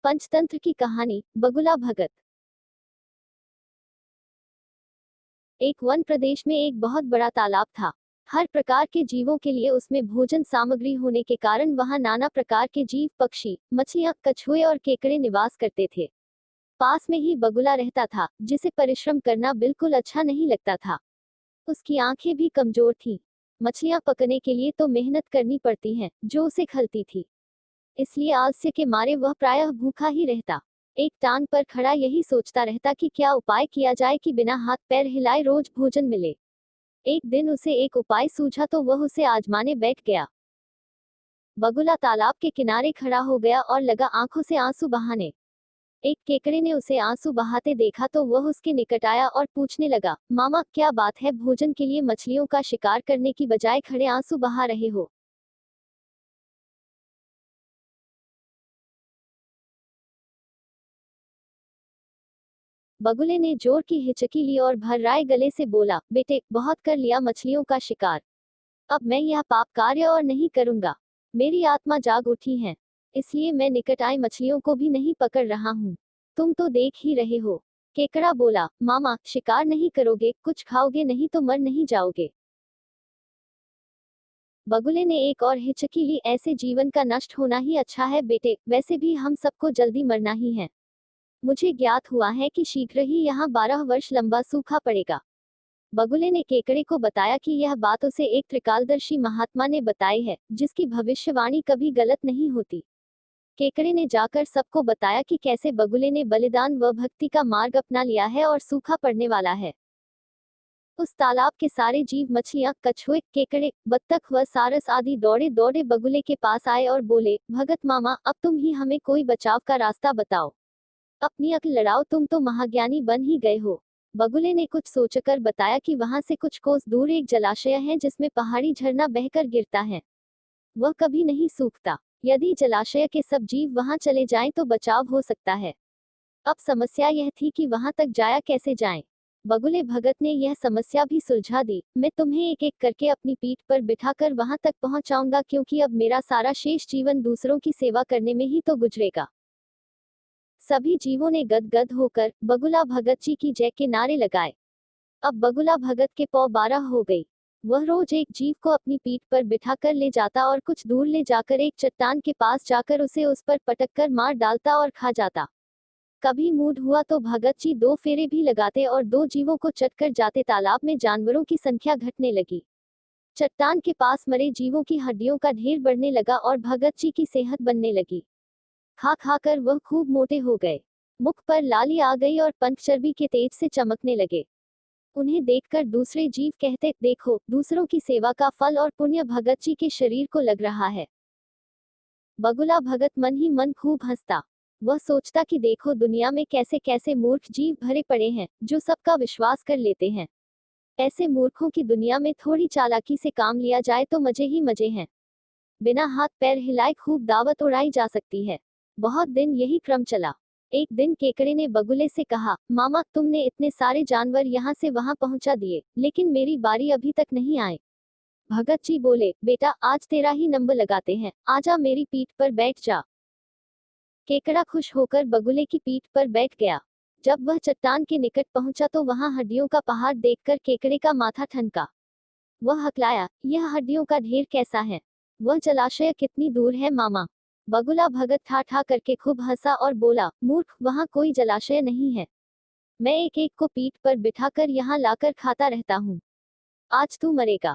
पंचतंत्र की कहानी, बगुला भगत। एक वन प्रदेश में एक बहुत बड़ा तालाब था। हर प्रकार के जीवों के लिए उसमें भोजन सामग्री होने के कारण वहां नाना प्रकार के जीव, पक्षी, मछलियां, कछुए और केकड़े निवास करते थे। पास में ही बगुला रहता था, जिसे परिश्रम करना बिल्कुल अच्छा नहीं लगता था। उसकी आंखें भी कमजोर थीं। मछलियां पकने के लिए तो मेहनत करनी पड़ती है, जो उसे खलती थी। इसलिए आलस्य के मारे वह प्रायः भूखा ही रहता। एक टांग पर खड़ा यही सोचता रहता कि क्या उपाय किया जाए कि बिना हाथ पैर हिलाए रोज भोजन मिले। एक दिन उसे एक उपाय सूझा तो वह उसे आजमाने बैठ गया। बगुला तालाब के किनारे खड़ा हो गया और लगा आंखों से आंसू बहाने। एक केकड़े ने उसे आंसू बहाते देखा तो वह उसके निकट आया और पूछने लगा, मामा क्या बात है, भोजन के लिए मछलियों का शिकार करने की बजाय खड़े आंसू बहा रहे हो। बगुले ने जोर की हिचकी ली और भर्राए गले से बोला, बेटे बहुत कर लिया मछलियों का शिकार। अब मैं यह पाप कार्य और नहीं करूंगा। मेरी आत्मा जाग उठी है, इसलिए मैं निकट आई मछलियों को भी नहीं पकड़ रहा हूँ। तुम तो देख ही रहे हो। केकड़ा बोला, मामा शिकार नहीं करोगे, कुछ खाओगे नहीं तो मर नहीं जाओगे। बगुले ने एक और हिचकी ली, ऐसे जीवन का नष्ट होना ही अच्छा है बेटे, वैसे भी हम सबको जल्दी मरना ही है। मुझे ज्ञात हुआ है कि शीघ्र ही यहाँ 12 वर्ष लंबा सूखा पड़ेगा। बगुले ने केकड़े को बताया कि यह बात उसे एक त्रिकालदर्शी महात्मा ने बताई है, जिसकी भविष्यवाणी कभी गलत नहीं होती। केकड़े ने जाकर सबको बताया कि कैसे बगुले ने बलिदान व भक्ति का मार्ग अपना लिया है और सूखा पड़ने वाला है। उस तालाब के सारे जीव, मछलियां, कछुए, केकड़े, बत्तख व सारस आदि दौड़े दौड़े बगुले के पास आए और बोले, भगत मामा अब तुम ही हमें कोई बचाव का रास्ता बताओ। अपनी अक्ल लड़ाओ, तुम तो महाज्ञानी बन ही गए हो। बगुले ने कुछ सोचकर बताया कि वहां से कुछ कोस दूर एक जलाशय है जिसमें पहाड़ी झरना बहकर गिरता है। वह कभी नहीं सूखता। यदि जलाशय के सब जीव वहां चले जाएं तो बचाव हो सकता है। अब समस्या यह थी कि वहां तक जाया कैसे जाएं। बगुले भगत ने यह समस्या भी सुलझा दी, मैं तुम्हें एक एक करके अपनी पीठ पर बिठाकर वहां तक पहुंचाऊंगा, क्योंकि अब मेरा सारा शेष जीवन दूसरों की सेवा करने में ही तो गुजरेगा। सभी जीवों ने गदगद होकर बगुला भगत जी की जय के नारे लगाए। अब बगुला भगत के पौ 12 हो गई। वह रोज एक जीव को अपनी पीठ पर बिठाकर ले जाता और कुछ दूर ले जाकर एक चट्टान के पास जाकर उसे उस पर पटककर मार डालता और खा जाता। कभी मूड हुआ तो भगत जी 2 फेरे भी लगाते और 2 जीवों को चटकर जाते। तालाब में जानवरों की संख्या घटने लगी। चट्टान के पास मरे जीवों की हड्डियों का ढेर बढ़ने लगा और भगत जी की सेहत बनने लगी। खा खाकर वह खूब मोटे हो गए। मुख पर लाली आ गई और पंख चर्बी के तेज से चमकने लगे। उन्हें देखकर दूसरे जीव कहते, देखो दूसरों की सेवा का फल और पुण्य भगत जी के शरीर को लग रहा है। बगुला भगत मन ही मन खूब हंसता। वह सोचता कि देखो दुनिया में कैसे कैसे मूर्ख जीव भरे पड़े हैं, जो सबका विश्वास कर लेते हैं। ऐसे मूर्खों की दुनिया में थोड़ी चालाकी से काम लिया जाए तो मजे ही मजे हैं। बिना हाथ पैर हिलाए खूब दावत उड़ाई जा सकती है। बहुत दिन यही क्रम चला। एक दिन केकड़े ने बगुले से कहा, मामा तुमने इतने सारे जानवर यहाँ से वहां पहुंचा दिए, लेकिन मेरी बारी अभी तक नहीं आए। भगत जी बोले, बेटा आज तेरा ही नंबर लगाते हैं, आजा मेरी पीठ पर बैठ जा। केकड़ा खुश होकर बगुले की पीठ पर बैठ गया। जब वह चट्टान के निकट पहुंचा तो वहां हड्डियों का पहाड़ देखकर केकड़े का माथा ठनका। वह हकलाया, यह हड्डियों का ढेर कैसा है? वह जलाशय कितनी दूर है मामा? बगुला भगत ठा ठा करके खूब हंसा और बोला, मूर्ख वहां कोई जलाशय नहीं है। मैं एक एक को पीठ पर बिठाकर यहाँ लाकर खाता रहता हूँ। आज तू मरेगा।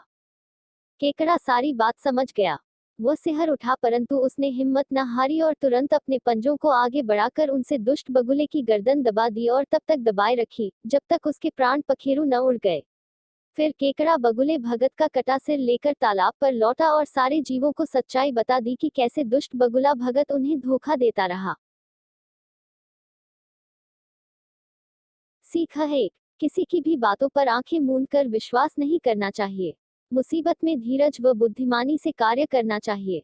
केकड़ा सारी बात समझ गया। वह सिहर उठा, परंतु उसने हिम्मत न हारी और तुरंत अपने पंजों को आगे बढ़ाकर उनसे दुष्ट बगुले की गर्दन दबा दी और तब तक दबाए रखी जब तक उसके प्राण पखेरु न उड़ गए। फिर केकड़ा बगुले भगत का कटा सिर लेकर तालाब पर लौटा और सारे जीवों को सच्चाई बता दी कि कैसे दुष्ट बगुला भगत उन्हें धोखा देता रहा। सीखा है, किसी की भी बातों पर आंखें मूंद कर विश्वास नहीं करना चाहिए। मुसीबत में धीरज व बुद्धिमानी से कार्य करना चाहिए।